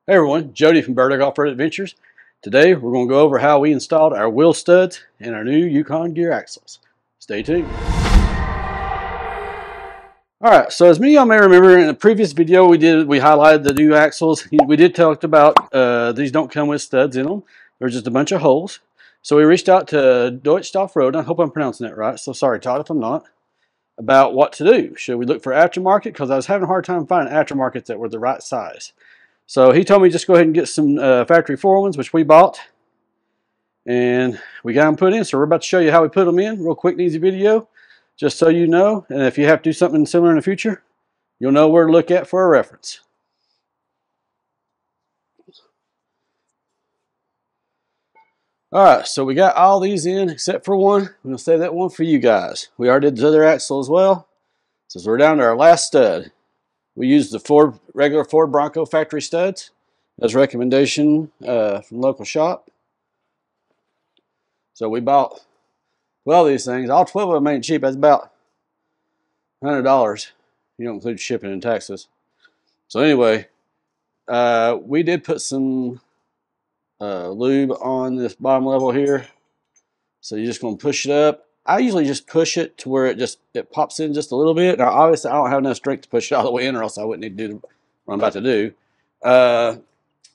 Hey everyone, Jody from Burdick Off-Road Adventures. Today we're going to go over how we installed our wheel studs in our new Yukon gear axles. Stay tuned. Alright, so as many of y'all may remember, in a previous video we highlighted the new axles. We did talk about these don't come with studs in them. They're just a bunch of holes. So we reached out to Deutsch Off-Road, I hope I'm pronouncing that right, so sorry Todd if I'm not, about what to do. Should we look for aftermarket? Because I was having a hard time finding aftermarkets that were the right size. So he told me just go ahead and get some factory 4 ones, which we bought. And we got them put in. So we're about to show you how we put them in. Real quick and easy video. Just so you know. And if you have to do something similar in the future, you'll know where to look at for a reference. Alright, so we got all these in except for one. I'm going to save that one for you guys. We already did the other axle as well. So we're down to our last stud. We used the regular Ford Bronco factory studs as recommendation from local shop. So we bought 12 of these things. All 12 of them ain't cheap. That's about $100. You don't include shipping and taxes. So anyway, we did put some lube on this bottom level here. So you're just going to push it up. I usually just push it to where it pops in just a little bit. Now, obviously, I don't have enough strength to push it all the way in, or else I wouldn't need to do what I'm about to do. I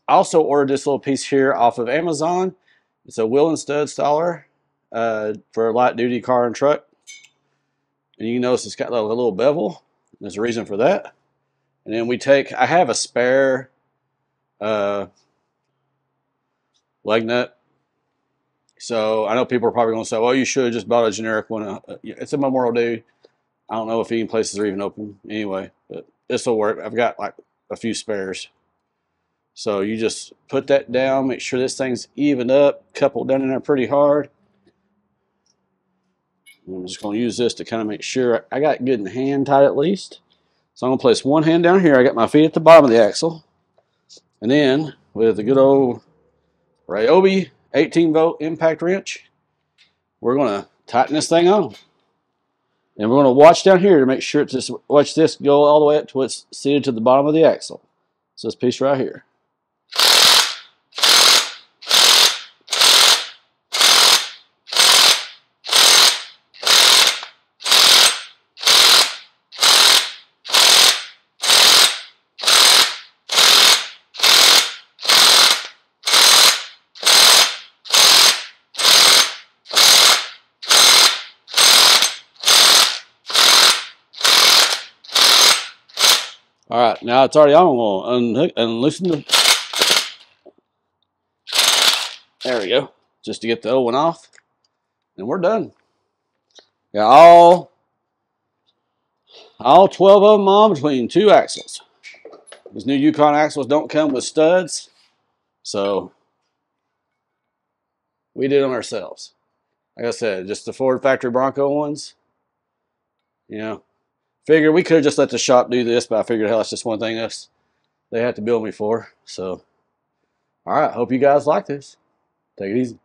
also ordered this little piece here off of Amazon. It's a wheel and stud installer for a light-duty car and truck. And you can notice it's got a little bevel. There's a reason for that. And then I have a spare leg nut. So I know people are probably going to say, well, you should have just bought a generic one. It's a Memorial Day. I don't know if any places are even open anyway, but this will work. I've got like a few spares. So you just put that down, make sure this thing's evened up, coupled down in there pretty hard. I'm just going to use this to kind of make sure I got good in hand tight at least. So I'm going to place one hand down here. I got my feet at the bottom of the axle. And then with the good old Ryobi 18-volt impact wrench, we're going to tighten this thing on. And we're going to watch down here to make sure watch this go all the way up to it's seated to the bottom of the axle. So this piece right here. All right, now it's already on. We'll unhook and loosen the. There we go. Just to get the old one off, and we're done. Got all 12 of them on between two axles. These new Yukon axles don't come with studs, so we did them ourselves. Like I said, just the Ford factory Bronco ones. You know. Figured we could have just let the shop do this, but I figured, hell, that's just one thing they have to bill me for. So, all right, hope you guys like this. Take it easy.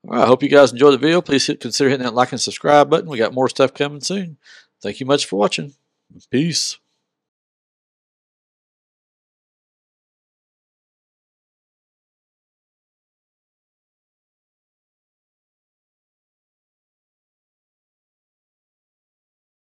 All right, I hope you guys enjoyed the video. Please consider hitting that like and subscribe button. We got more stuff coming soon. Thank you much for watching. Peace.